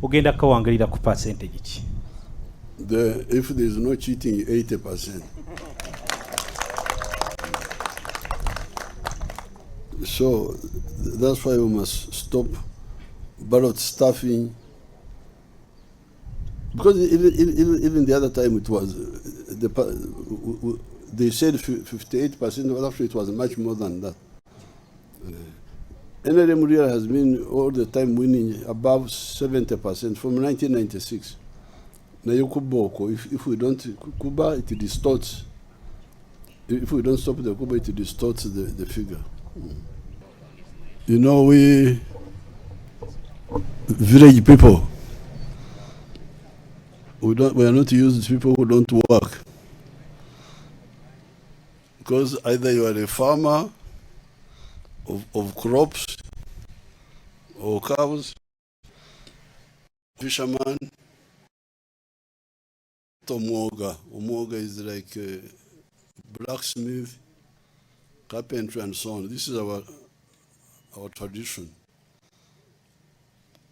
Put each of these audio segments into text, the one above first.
ogenda kawangalira ku percentage ki? If there is no cheating, 80%. So that's why we must stop ballot stuffing. Because even the other time it was, they said 58%, but actually it was much more than that. NRM Real has been all the time winning above 70% from 1996. Now you Kuboko, if we don't Kuba, it distorts. If we don't stop the Kuba, it distorts the figure. You know, we village people, we are not used to people who don't work. Because either you are a farmer of crops or cows, fisherman. Umoga is like a blacksmith, carpentry, and so on. This is our tradition.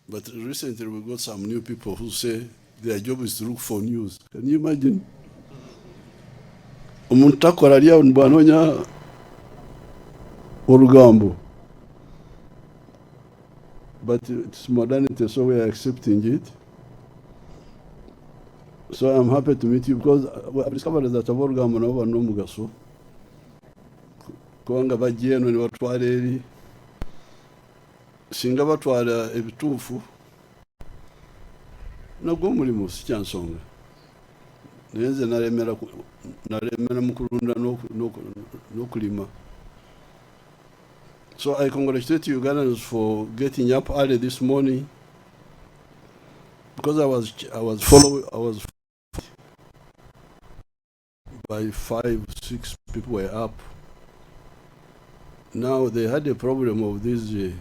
But recently we got some new people who say their job is to look for news. Can you imagine? Umuntu akorariya mbanonya urugambo. But it's modernity, so we are accepting it. So I'm happy to meet you because I've discovered that abarugambo nabo no mugaso. Kwanga bagiyeno ni batwareri. Singa batwara ebitufu. Nabwo mulimo sikyansonga. Nenze naremera mukurunda no kulima. So I congratulate you Ugandans for getting up early this morning, because I was by 5, 6 people were up. Now they had a problem of these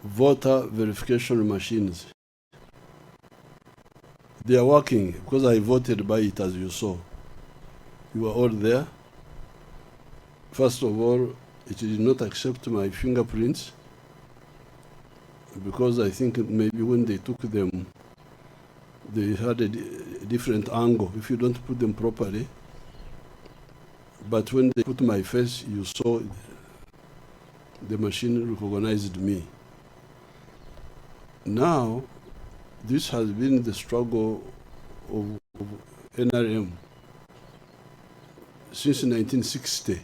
voter verification machines. They are working because I voted by it, as you saw. You were all there. First of all, it did not accept my fingerprints because I think maybe when they took them, they had a different angle if you don't put them properly. But when they put my face, you saw the machine recognized me. Now, this has been the struggle of NRM since 1960.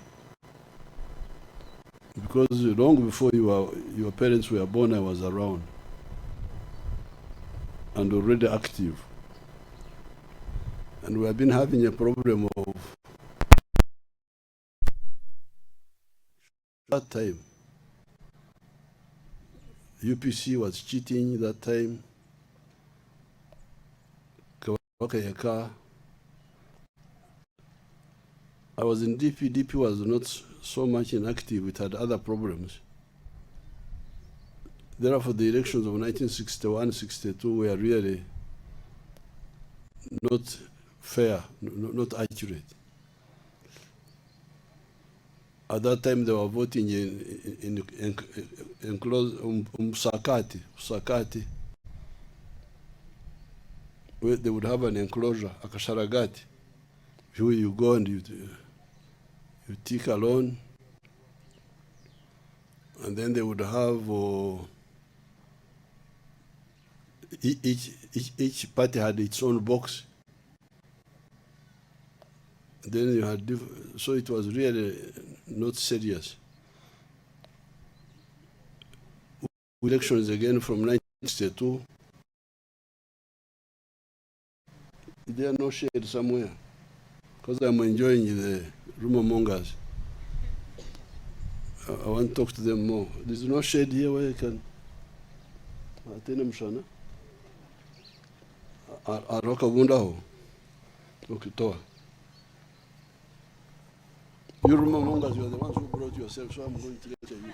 Because long before your parents were born, I was around and already active. And we have been having a problem of that time. UPC was cheating that time. I was in DP. DP was not so much inactive. It had other problems. Therefore, the elections of 1961-62 were really not fair, not accurate. At that time, they were voting in enclosed Sakati, where they would have an enclosure, a kasharagati, where you go and you take a loan, and then they would have each party had its own box. Then you had so it was really not serious. Elections again from 1962. There are no shade somewhere, because I'm enjoying the rumor mongers. I want to talk to them more. There's no shade here where you can attend them, Shana. Aroka Bundaho. Okay, Toa. You rumor mongers, you are the ones who brought yourself, so I'm going to lecture you.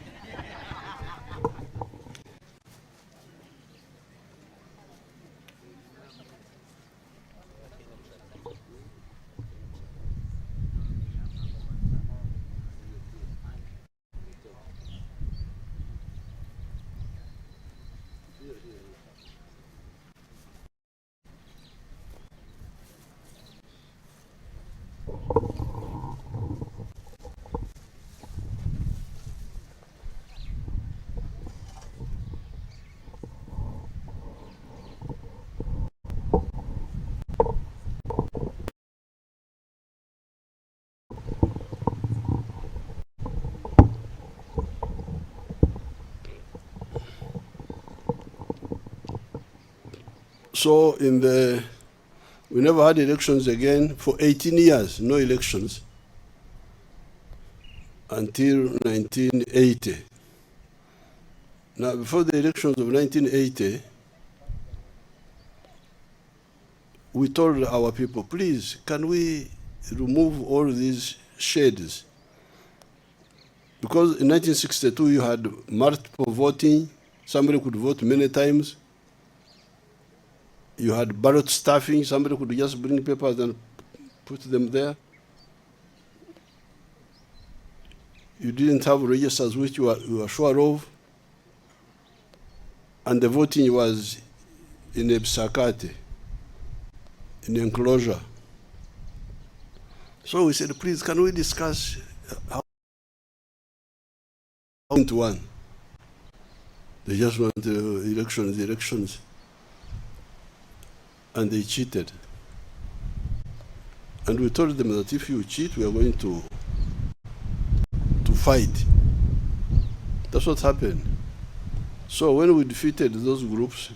So we never had elections again for 18 years, no elections, until 1980. Now, before the elections of 1980, we told our people, please, can we remove all these shades? Because in 1962, you had multiple voting. Somebody could vote many times. You had ballot stuffing. Somebody could just bring papers and put them there. You didn't have registers which you were sure of. And the voting was in a Bisakate, in enclosure. So we said, please, can we discuss how to one? They just want elections. And they cheated. And we told them that if you cheat, we are going to fight. That's what happened. So when we defeated those groups,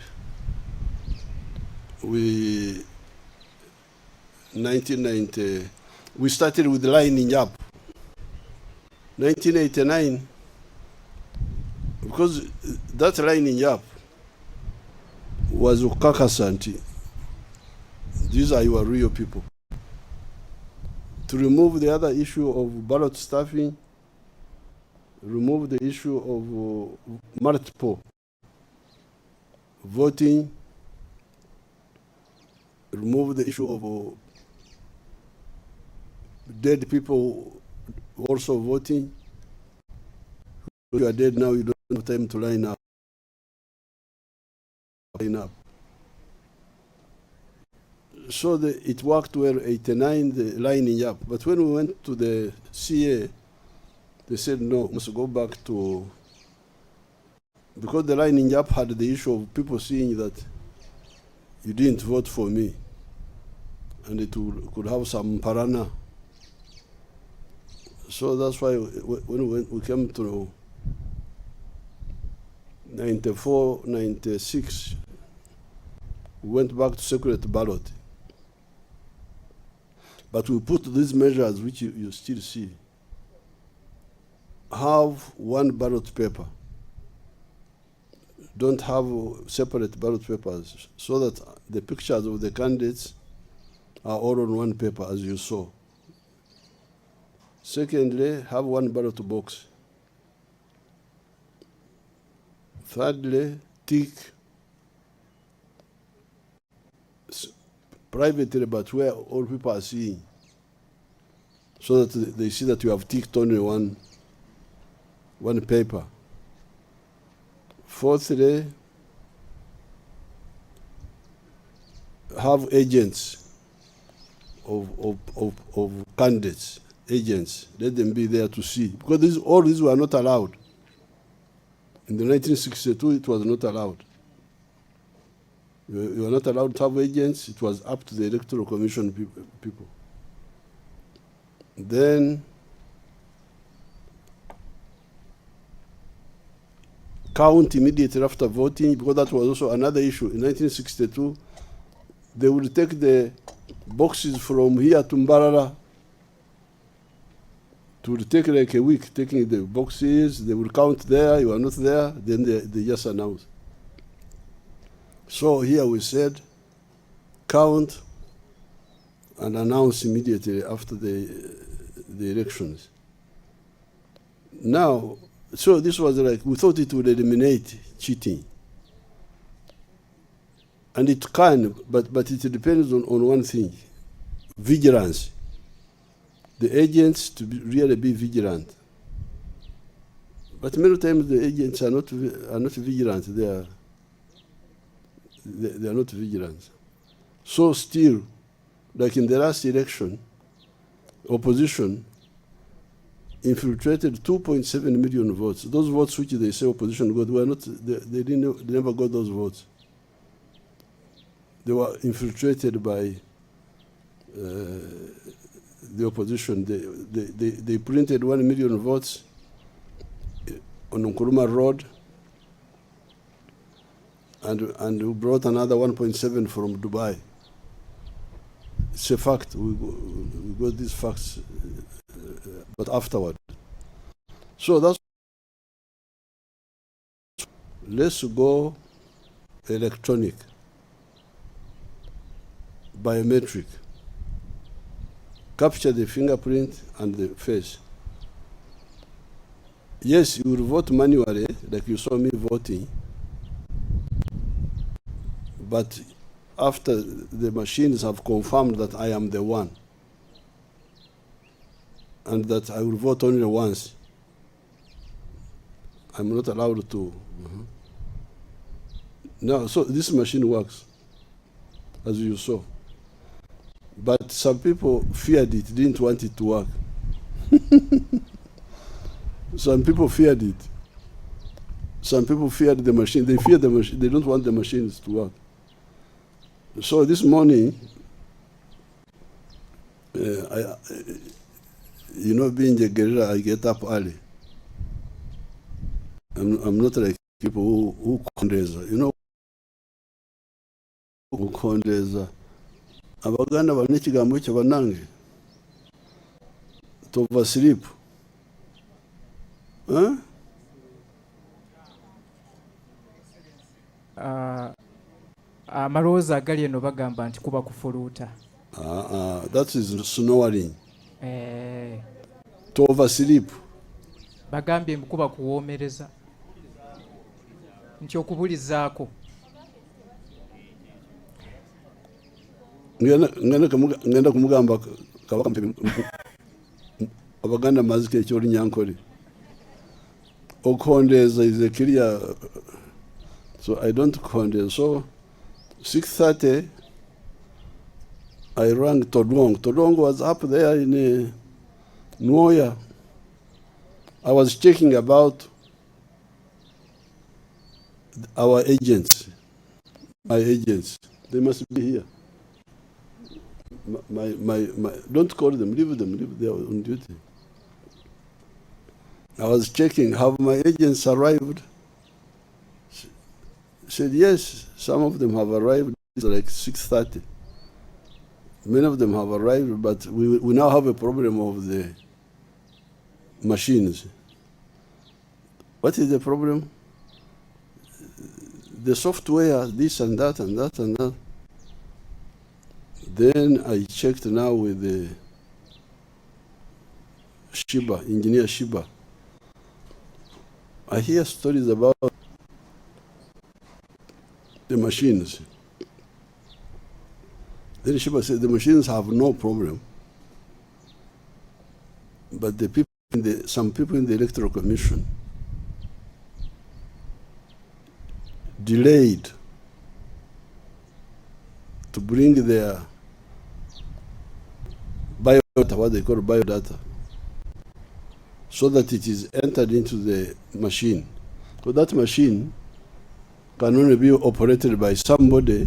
we started with lining up. 1989, because that lining up was Ukakasanti. These are your real people. To remove the other issue of ballot stuffing, remove the issue of multiple voting, remove the issue of dead people also voting. If you are dead now, you don't have time to line up. So it worked well, 89, the lining up. But when we went to the CA, they said, no, we must go back to, because the lining up had the issue of people seeing that you didn't vote for me. And it could have some parana. So that's why when we came to 94, 96, we went back to secret ballot. But we put these measures, which you still see. Have one ballot paper. Don't have separate ballot papers, so that the pictures of the candidates are all on one paper, as you saw. Secondly, have one ballot box. Thirdly, tick privately, but where all people are seeing, so that they see that you have ticked only one paper. Fourthly, have agents of candidates, agents. Let them be there to see. Because all these were not allowed. In the 1962, it was not allowed. You were not allowed to have agents. It was up to the Electoral Commission people. Then, count immediately after voting, because that was also another issue. In 1962, they would take the boxes from here to Mbarara. It would take like a week taking the boxes. They would count there, you are not there, then they just announce. So here we said, count and announce immediately after the elections. Now, so this was like, we thought it would eliminate cheating. And it can, but it depends on one thing, vigilance. The agents to really be vigilant. But many times the agents are not vigilant. They are not vigilant. So still, like in the last election, opposition infiltrated 2.7 million votes. Those votes which they say opposition got were not, they never got those votes. They were infiltrated by the opposition. They printed 1 million votes on Nkrumah Road. and we brought another 1.7 from Dubai. It's a fact. We got these facts, but afterward. So that's. Let's go electronic, biometric. Capture the fingerprint and the face. Yes, you will vote manually, like you saw me voting, but after the machines have confirmed that I am the one, and that I will vote only once, I'm not allowed to. Now, so this machine works, as you saw. But some people feared it, didn't want it to work. Some people feared it. Some people feared the machine. They fear the machine. They don't want the machines to work. So this morning, being a guerrilla, I get up early. I'm not like people who kondeza. Who kondeza. Abaganda banikigambo cyo banange. To oversleep. Huh? Amalowooza agali eno bagamba nti kuba kufuluuta. That is snoring. To oversleep. Bagambye kuba kuwoomereza. Nti okubulizaako. Ngenda kumugamba kabaka abaganda mazike cyori nyankore. Okondeza is a clear, so I don't kondeza. So 6:30 I rang Todong. Todong was up there in Nuoya. I was checking about our agents, my agents. They must be here. My don't call them, leave them, they are on duty. I was checking, have my agents arrived? Said yes, some of them have arrived. It's like 6:30. Many of them have arrived, but we now have a problem of the machines. What is the problem? The software, this and that and that and that. Then I checked now with the Shiba, engineer Shiba. I hear stories about the machines. Then Shiba said the machines have no problem, but the people some people in the Electoral Commission delayed to bring their biodata, what they call biodata, so that it is entered into the machine. So that machine can only be operated by somebody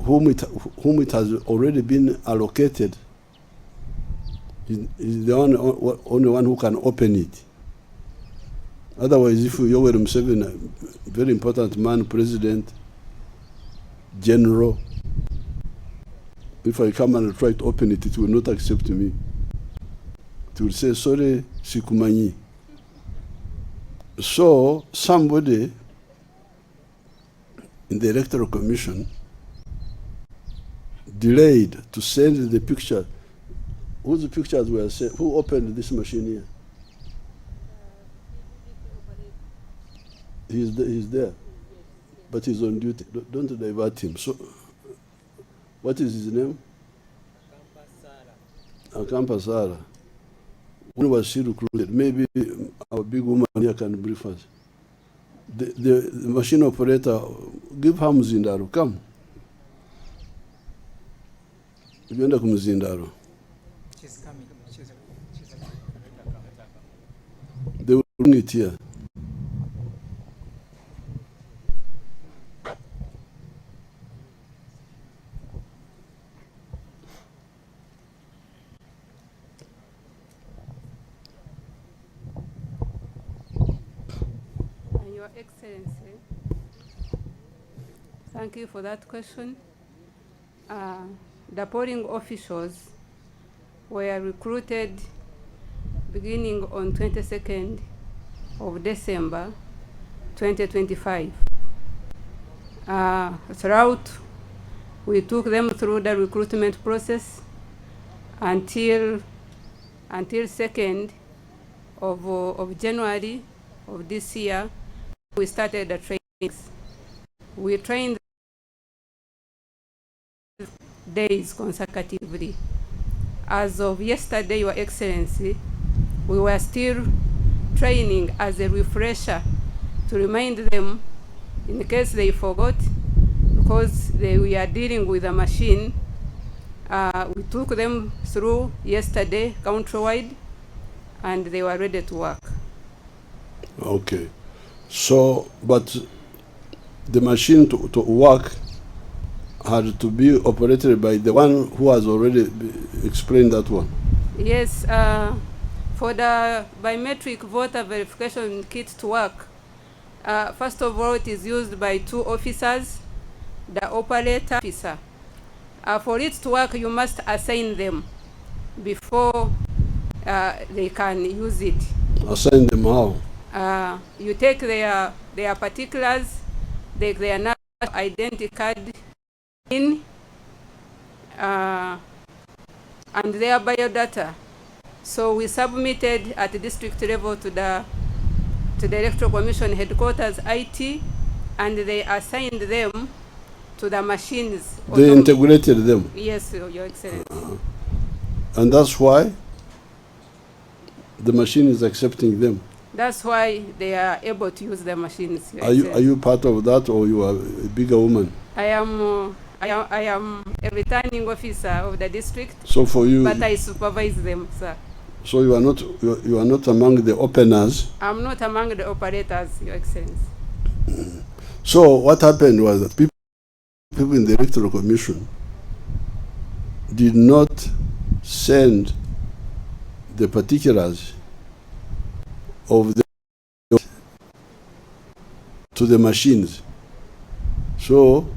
whom it has already been allocated. Is the only one who can open it. Otherwise, if Yoweri Museveni, a very important man, president, general, if I come and try to open it, it will not accept me. It will say, sorry, sikumanyi. So somebody in the Electoral Commission delayed to send the picture. Whose pictures were sent? Who opened this machine here? He's there, but he's on duty. Don't divert him. So, what is his name? Akampa Sara. When was she recruited? Maybe our big woman here can brief us. The machine operator, give her Muzindaro. Come. Ukienda kumzindaro. She's coming. They will bring it here. Your Excellency, Thank you for that question. The polling officials were recruited beginning on 22nd of December 2025. Throughout, we took them through the recruitment process until 2nd of January of this year. We started the trainings. We trained days consecutively. As of yesterday, Your Excellency, we were still training as a refresher to remind them in case they forgot, because we are dealing with a machine. We took them through yesterday countrywide and they were ready to work. Okay. So, but the machine to work had to be operated by the one who has already explained that one. Yes, for the biometric voter verification kit to work, first of all, it is used by 2 officers, the operator officer. For it to work, you must assign them before they can use it. Assign them how? You take their particulars, their national identity card in, and their biodata. So we submitted at the district level to the Electoral Commission headquarters IT, and they assigned them to the machines. They integrated them? Yes, Your Excellency. And that's why the machine is accepting them? That's why they are able to use the machines. Are you part of that, or you are a bigger woman? I am a returning officer of the district. So for you, but I supervise them, sir. So you are not among the openers? I'm not among the operators, Your Excellency. So what happened was that people in the Electoral Commission did not send the particulars of the to the machines. So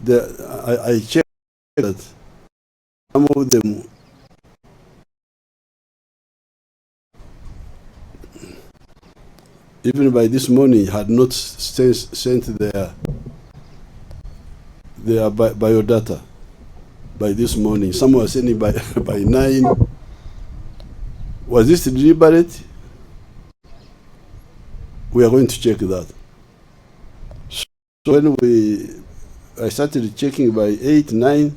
I checked that some of them even by this morning had not sent their biodata by this morning. Some were sending by 9. Was this deliberate? We are going to check that. So when I started checking by 8, 9,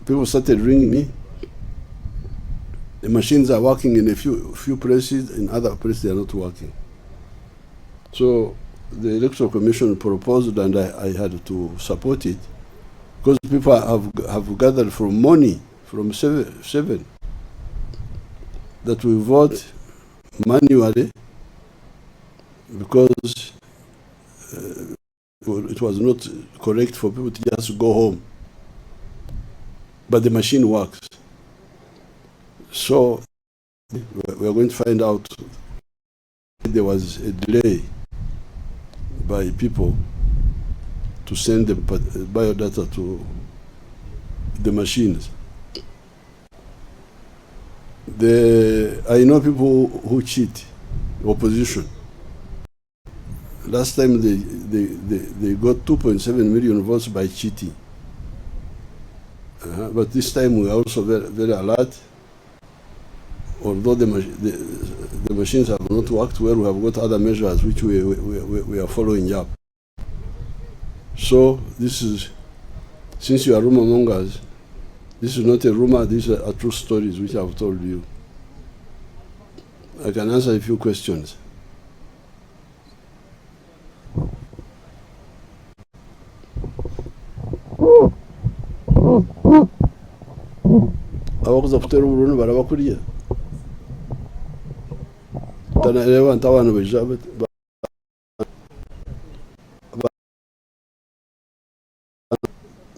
people started ringing me. The machines are working in a few places, in other places they are not working. So the Electoral Commission proposed, and I had to support it, because people have gathered from morning, from 7, that we vote manually, because it was not correct for people to just go home. But the machine works. So we are going to find out there was a delay by people to send the biodata to the machines. I know people who cheat, opposition. Last time they got 2.7 million votes by cheating. But this time we are also very, very alert. Although the machines have not worked well, we have got other measures which we are following up. So this is, since you are rumor mongers, this is not a rumor, these are true stories which I have told you. I can answer a few questions. Abakuza kutera uburundi barabakuriye. Tanaelewa ntawana bejabe.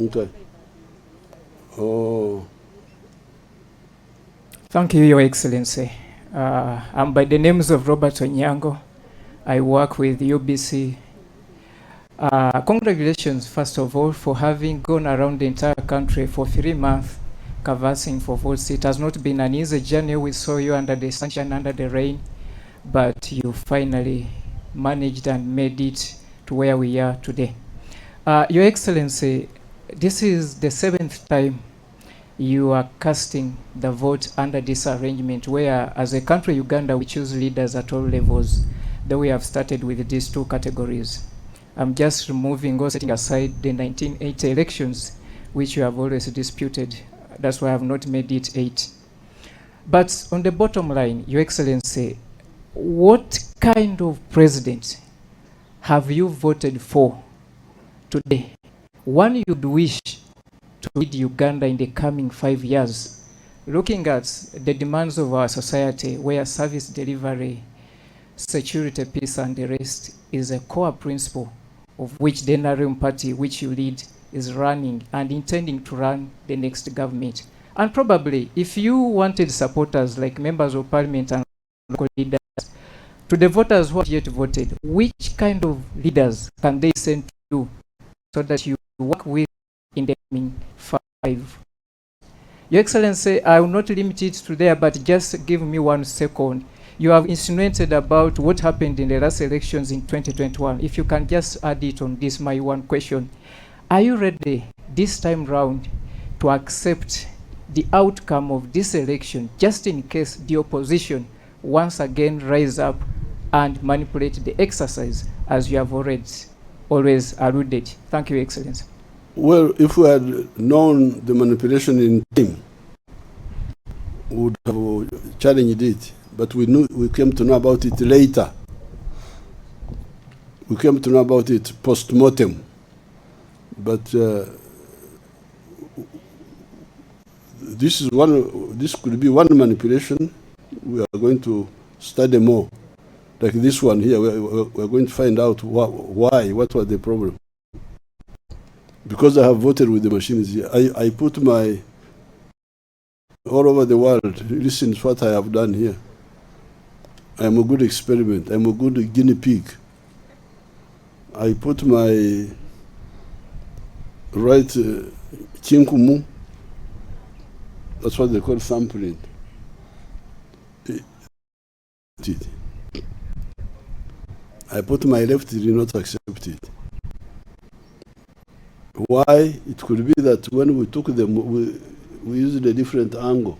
Okay. Oh. Thank you, Your Excellency. I'm by the names of Robert Onyango. I work with UBC Congratulations, first of all, for having gone around the entire country for 3 months canvassing for votes. It has not been an easy journey. We saw you under the sunshine, under the rain, but you finally managed and made it to where we are today. Your Excellency, this is the 7th time you are casting the vote under this arrangement where, as a country, Uganda, we choose leaders at all levels. Though we have started with these 2 categories. I'm just removing or setting aside the 1980 elections, which you have always disputed. That's why I have not made it 8. But on the bottom line, Your Excellency, what kind of president have you voted for today? One you'd wish to lead Uganda in the coming 5 years, looking at the demands of our society, where service delivery, security, peace, and the rest is a core principle of which the NRM party, which you lead, is running and intending to run the next government. And probably, if you wanted supporters like members of parliament and local leaders, to the voters who have yet voted, which kind of leaders can they send to you so that you work with in the coming 5? Your Excellency, I will not limit it to there, but just give me 1 second. You have insinuated about what happened in the last elections in 2021. If you can just add it on this, my 1 question. Are you ready this time round to accept the outcome of this election, just in case the opposition once again rise up and manipulate the exercise, as you have always alluded? Thank you, Excellency. Well, if we had known the manipulation in time, we would have challenged it. But we came to know about it later. We came to know about it post-mortem. But this could be one manipulation. We are going to study more. Like this one here, we're going to find out why, what was the problem. Because I have voted with the machines here, I put my, all over the world, listen to what I have done here. I am a good experiment. I'm a good guinea pig. I put my right chinkumu, that's what they call thumbprint. I put my left, did not accept it. Why? It could be that when we took them, we used a different angle.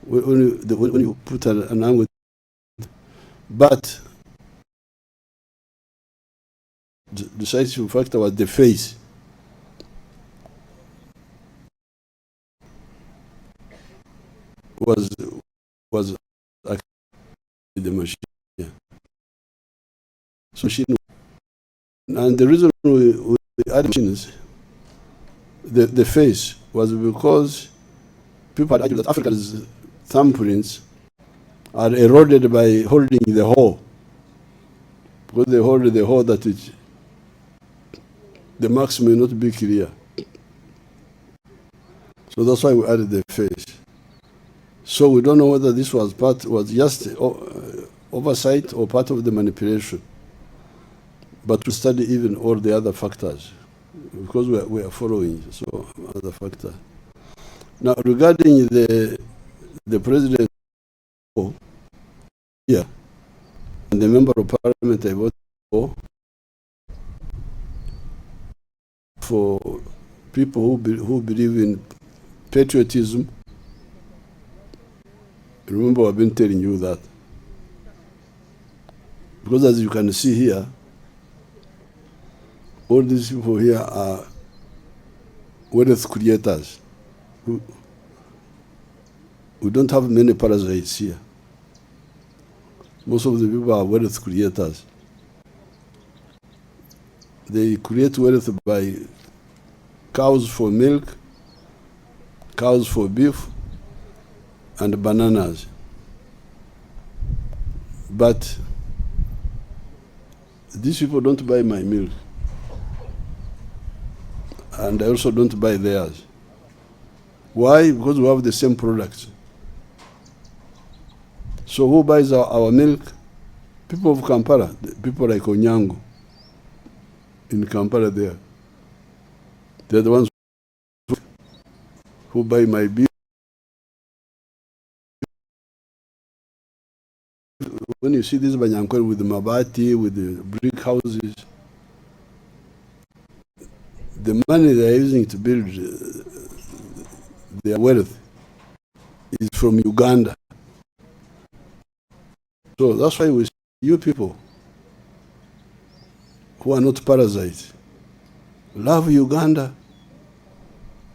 When you put an angle, but the decisive factor was the face. Was the machine. Yeah. So machine, and the reason we added machines, the face, was because people had argued that Africa's thumbprints are eroded by holding the hole. Because they hold the hole that the marks may not be clear. So that's why we added the face. So we don't know whether this was just oversight or part of the manipulation. But we study even all the other factors, because we are following so other factors. Now regarding the president here and the member of parliament I voted for people who believe in patriotism. Remember, I've been telling you that. Because as you can see here, all these people here are wealth creators. We don't have many parasites here. Most of the people are wealth creators. They create wealth by cows for milk, cows for beef, and bananas. But these people don't buy my milk. And I also don't buy theirs. Why? Because we have the same products. So who buys our milk? People of Kampala, people like Onyango. in Kampala there. They're the ones who buy my beef. When you see this Banyankore with the mabati, with the brick houses, the money they're using to build their wealth is from Uganda. So that's why we see you people who are not parasites love Uganda.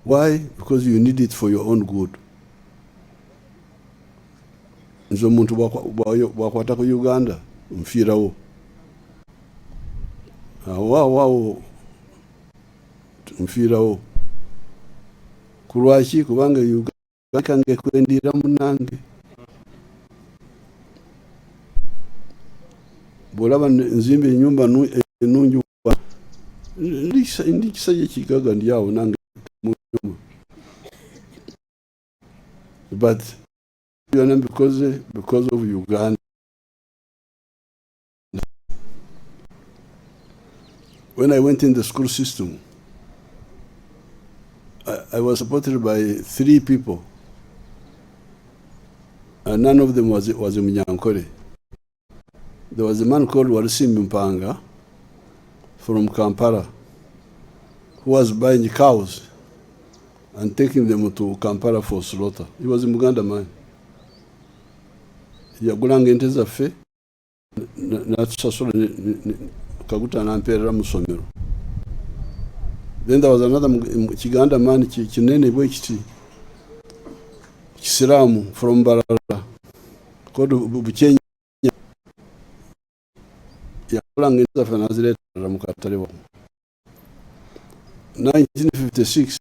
Why? Because you need it for your own good. Nzo muntu wakwata ku Uganda mfirawo awo mfirawo kulwaki kubanga Uganda kange kwendira munange bolaba nzimbe nyumba enungi ndi kisaje kigaga ndiawo nange but because of Uganda. When I went in the school system, I was supported by 3 people, and none of them was a Munyankore. There was a man called Warisimbi Mpanga from Kampala who was buying cows and taking them to Kampala for slaughter. He was a Muganda man. Yagulanga ente zaffe n'atusasula kaguta n'ampeerera mu ssomero. Then there was another Kiganda man kinene bwe kiti Kisiraamu from Barara called Bukenya. Yagulanga ente zaffe n'azireetera mu katale wano. 1956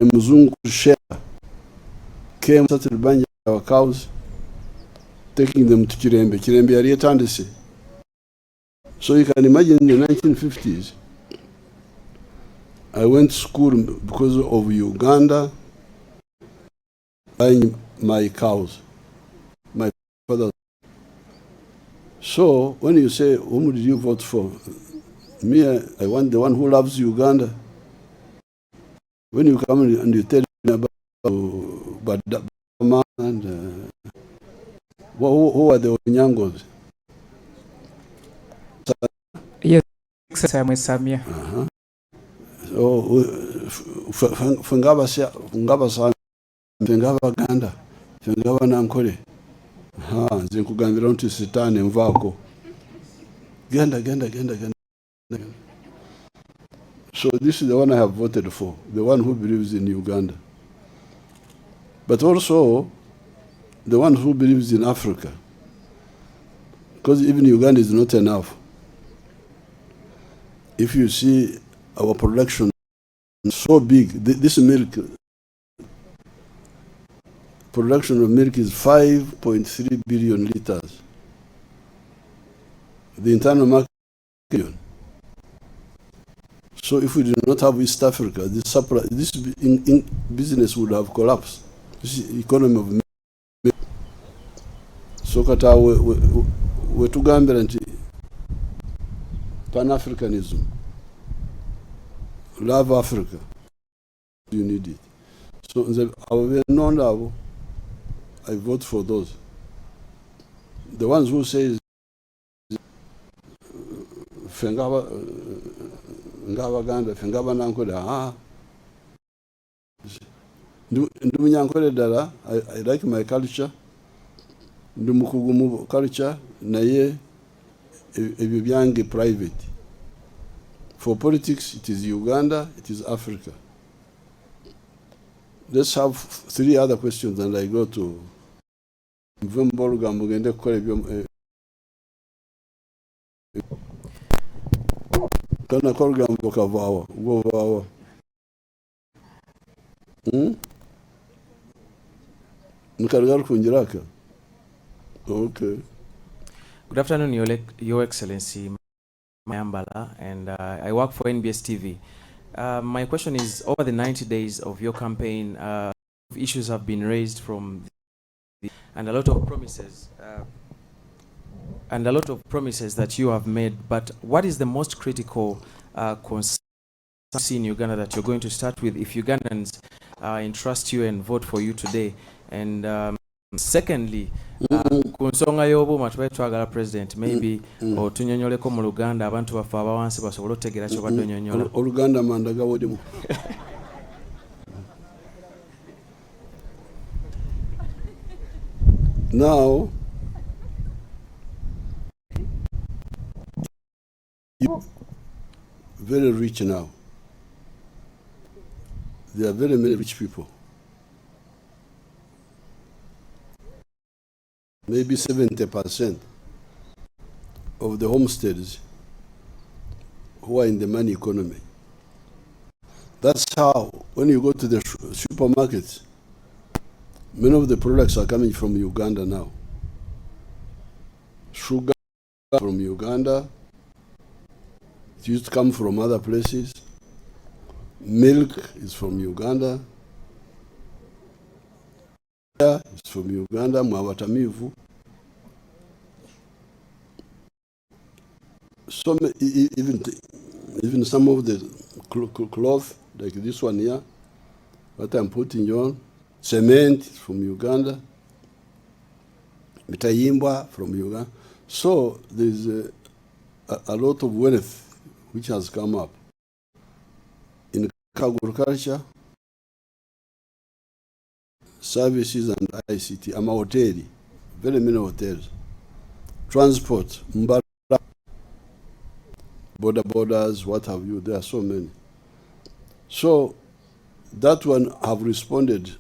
a Muzungu share came to the banja our cows, taking them to Kirembe. Kirembe yali etandise. So you can imagine in the 1950s, I went to school because of Uganda buying my cows, my father. So when you say, whom did you vote for? Me, I want the one who loves Uganda. When you come and you tell me about Badama and who are the Onyangos? Yes, Samia. So, Fengaba Ganda, Fengaba Nankore. Nze nkugambira nti sitaani nvaako. Genda. So this is the one I have voted for, the one who believes in Uganda. But also, the one who believes in Africa. Because even Uganda is not enough. If you see our production so big, this milk, production of milk is 5.3 billion liters. The internal market is 1 billion. So if we do not have East Africa, this business would have collapsed. This is economy of milk. So kata wetugambira nti pan-Africanism. Love Africa. You need it. So I vote for those. The ones who say Ngabaganda, Fengaba Nankole, Ndumunyankole dala, I like my culture. Ndumukugumu culture, naye ebyange private. For politics, it is Uganda, it is Africa. Let's have 3 other questions and I go to Mvemboruga mugende kukole kana korga mboka vawa go vawa nkargar kunjiraka. Okay. Good afternoon, Your Excellency Mayambala, and I work for NBS TV. My question is, over the 90 days of your campaign, issues have been raised from and a lot of promises. and a lot of promises that you have made, but what is the most critical concern in Uganda that you're going to start with if Ugandans entrust you and vote for you today? And secondly, ku nsonga y'obuuma tubadde twagala president maybe otunyonyoleko mu Luganda abantu baffe abawansi basobole otegeera ky'obadde onyonyola. Oluganda manda gawodemu. Now, you're very rich now. There are very many rich people. Maybe 70% of the homesteads who are in the money economy. That's how, when you go to the supermarkets, many of the products are coming from Uganda now. Sugar from Uganda. It used to come from other places. Milk is from Uganda. It's from Uganda, Mwawatamivu. Some, even some of the cloth, like this one here, what I'm putting on, cement is from Uganda, Mitayimbwa from Uganda. So there's a lot of wealth which has come up in agriculture, services and ICT. I'm a hotel, very many hotels. Transport, Mbara, borders, what have you, there are so many. So that one have responded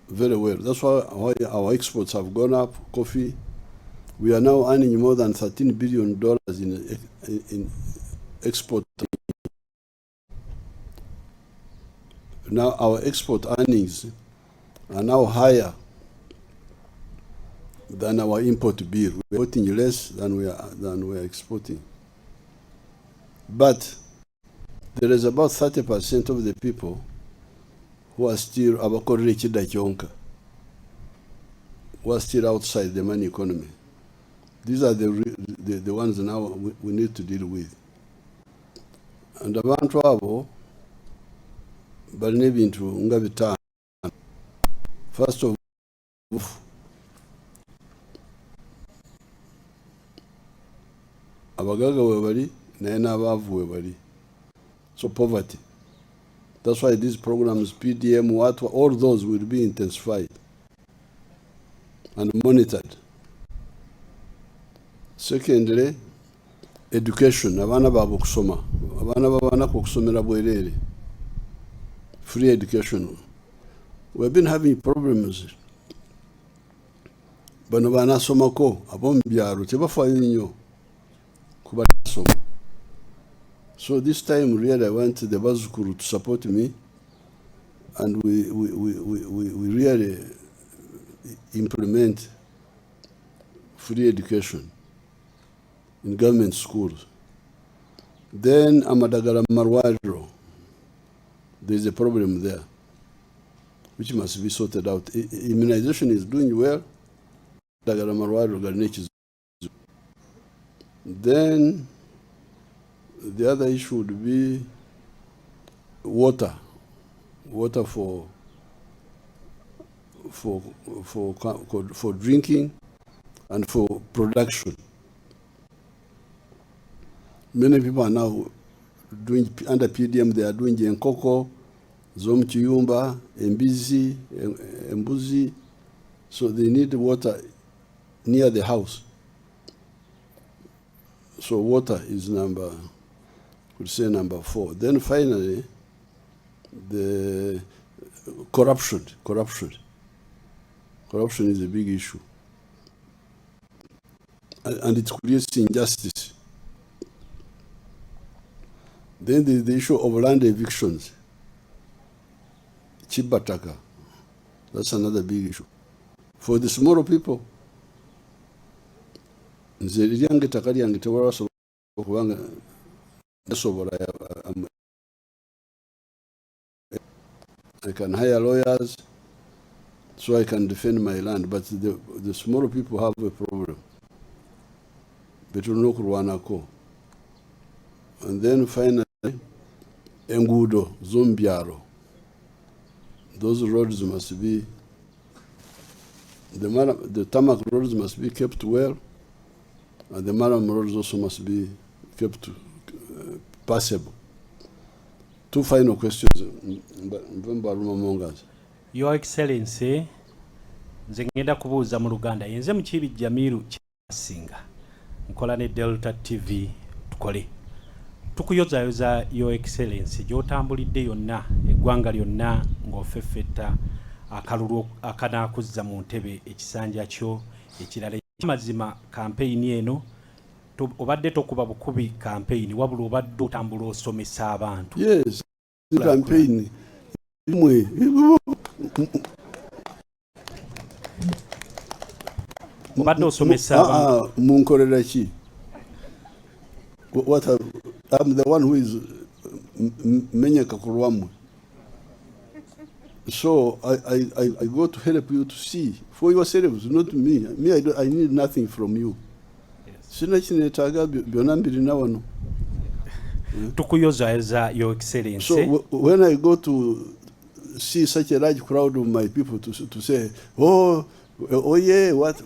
very well. That's why our exports have gone up, coffee. We are now earning more than $13 billion in export. Now our export earnings are now higher than our import bill. We're importing less than we are exporting. But there is about 30% of the people who are still who are still outside the money economy. These are the ones now we need to deal with. And abantu abo balina ebintu nga bitaano. First of all, abagaga we bali naye n'abaavu we bali. So poverty. That's why these programs, PDM, all those will be intensified and monitored. Secondly, education. Abana baabo kusoma. Abana babana kusomera bwerere. Free education. We've been having problems. Bano banasomako ab'omu byalo tebafaayo nnyo kubasoma. So this time really I want the Bazukuru to support me, and we really implement free education in government schools. Then Amadagala Marwadro, there's a problem there which must be sorted out. Immunization is doing well. Dagala Marwadro Garnech is. Then the other issue would be water for drinking and for production. Many people are now doing under PDM. They are doing Nkoko, Zomchiyumba, Embizi, Embuzi. So they need water near the house. So water is number 4. Then finally, the corruption. Corruption is a big issue. And it creates injustice. Then there's the issue of land evictions. Chibataka. That's another big issue. For the smaller people, I can hire lawyers so I can defend my land, but the smaller people have a problem. betulina okulwanako. And then finally enguudo z'omubyalo, those roads must be, the tarmac roads must be kept well, and the murram roads also must be kept passable. Two final questions. Your Excellency, nze ngenda kubuuza mu Luganda. Yenze Mukiibi Jamiru Kyasinga, nkola ne Delta TV tukole. Tukuyozayoza Your Excellency gy'otambulidde yonna eggwanga lyonna ng'ofeffetta akalulu akanaakuzza mu ntebe ekisanja kyo ekirala. Mazima kampeyini eno obadde tokuba bukubi kampeyini wabula obadde otambula osomesa abantu. Yes, campaign imwe obadde osomesa abantu. Munkorera ki? What I'm the one who is menyeka kulwamwe. So I go to help you to see for yourselves, not me. Me, I need nothing from you. Sina kinetaaga byonna mbirina wano. Tukuyozayoza Your Excellency. So when I go to see such a large crowd of my people to say, oh yeah, what?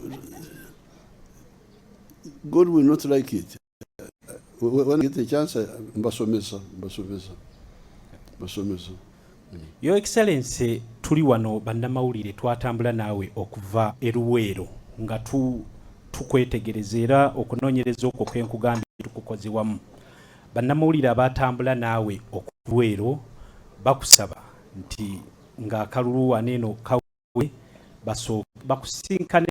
God will not like it. When I get a chance, mbasomesa. Your Excellency, tuli wano bannamawulire twatambula naawe okuva eruweero nga tukwetegereza okunoonyereza okwo kwenkugambye tukukoze wamu. Bannamawulire abatambula naawe okuweero bakusaba nti ng'akalulu waneeno kawe bakusinkane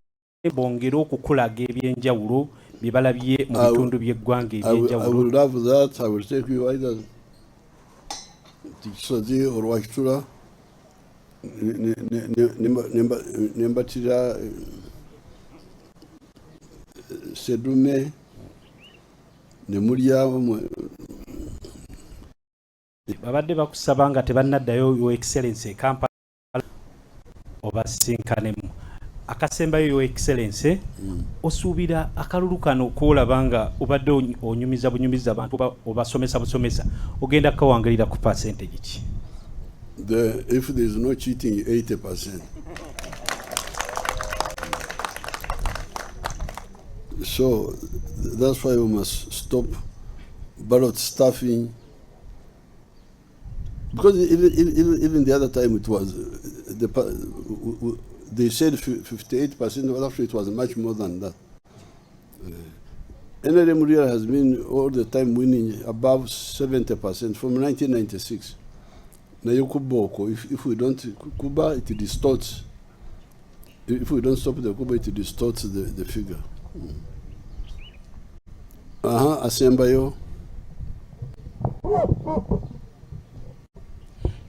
bongere okukulaga ebyenjawulo bye balabye mu bitundu by'eggwanga ebyenjawulo. I will love that. I will take you either Tikisozi or Electoral. Nembatira Sedume nemulya babadde bakusaba nga tebannaddayo Your Excellency Kampala obasinkanemu. Akasembayo Your Excellency, osuubira akalulu kano okwolaba nga obadde onyumiza bunyumiza abantu obasomesa busomesa ogenda kawangalira ku percentage ki? If there is no cheating, 80%. So that's why we must stop ballot stuffing. Because even the other time it was, they said 58%, but actually it was much more than that. NRM Real has been all the time winning above 70% from 1996. Now you Kuboko, if we don't Kuba, it distorts. If we don't stop the Kuba, it distorts the figure. Asembayo.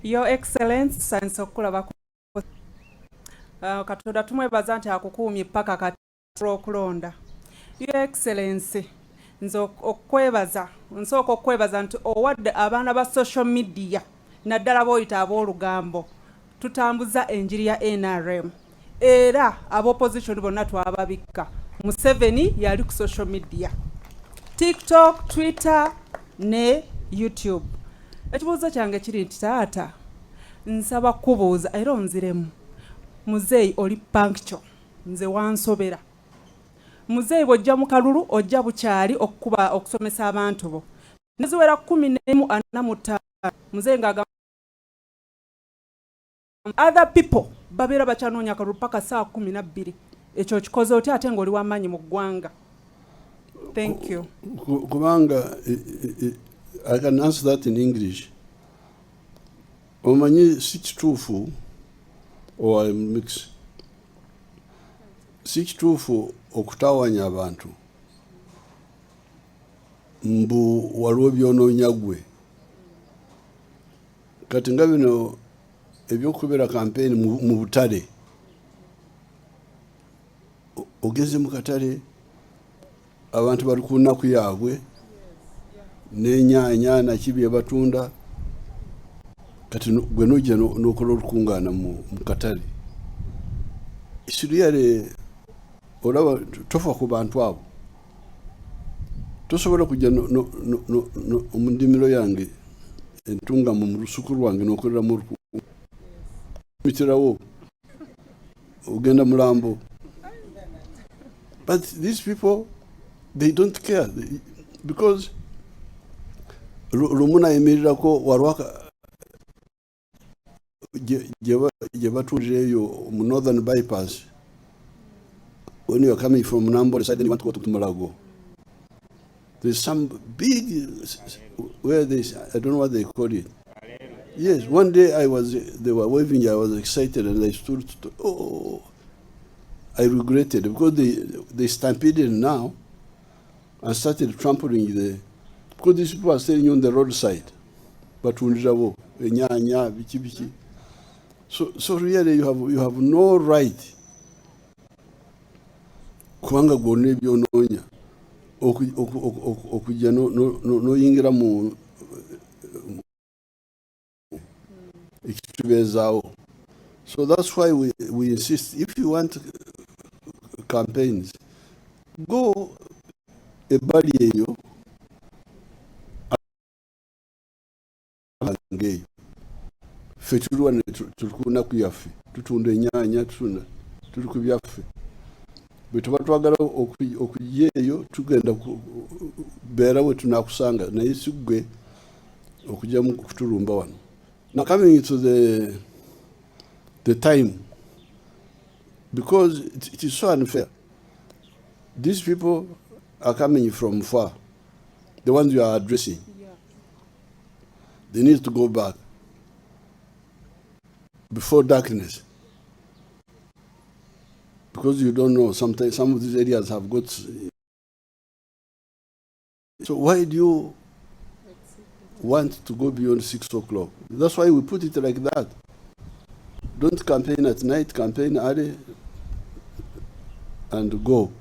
Your Excellency, sanso kulaba Katonda tumwebaza nti akukuumye paka kati okulonda. Your Excellency, nsooka okwebaza nti owadde abaana ba social media naddala boyita ab'olugambo tutambuza enjiri ya NRM era ab'opposition bonna twababikka. Museveni yali ku social media, TikTok, Twitter ne YouTube. Ekibuuzo kyange kiri nti taata nsaba kubuuza era onziremu. Muzeeyi oli punctual, nze wansobera. Muzeeyi bw'ojja mu kalulu ojja bukyali okukuba okusomesa abantu bo. Neziwera 14:45 muzeeyi ng'agamba other people babeera bakyanoonya akalulu paka saa 12. Ekyo kikoze otya ate ng'oli w'amaanyi mu ggwanga? Thank you. Kubanga I can answer that in English. Omanyi si kituufu or I mix. Si kituufu okutawanya abantu mbu waliwo byonoonya gwe. Kati nga bino ebyokubeera campaign mu butale, ogeze mu katale abantu bali ku nnaku yaabwe n'enyaanya naki bye batunda, kati gwe nojja n'okola olukungaana mu katale. Isiriyale olaba tofa ku bantu abo. tosobola kujja mu nnimiro yange entunga mu lusuku lwange n'okoleramu olukuku mitirawo ogenda mulambo. But these people, they don't care because lumu nayimirirako warwaka gye batulira eyo mu northern bypass. When you are coming from Nambo, decide you want to go to Mulago. There's some big, where they, I don't know what they call it. Yes, one day they were waving, I was excited, and I stood, I regretted because they stampeded now and started trampling because these people are staying on the roadside. But so really you have no right kubanga gwonna ebyononya okujja noyingira mu ekitubeezaawo. So that's why we insist, if you want campaigns, go ebbali eyo ngeyo ffe tulwana tuli ku nnaku yaffe tutunda ennyaanya tuli ku byaffe. Bwe tuba twagala okujja eyo tugenda beera we tunaakusanga naye si ggwe okujja mu kutulumba wano. Now coming to the time, because it is so unfair. These people are coming from far, the ones you are addressing. Yeah. They need to go back before darkness. Because you don't know, sometimes some of these areas have got. So why do you want to go beyond 6 o'clock? That's why we put it like that. Don't campaign at night, campaign early and go.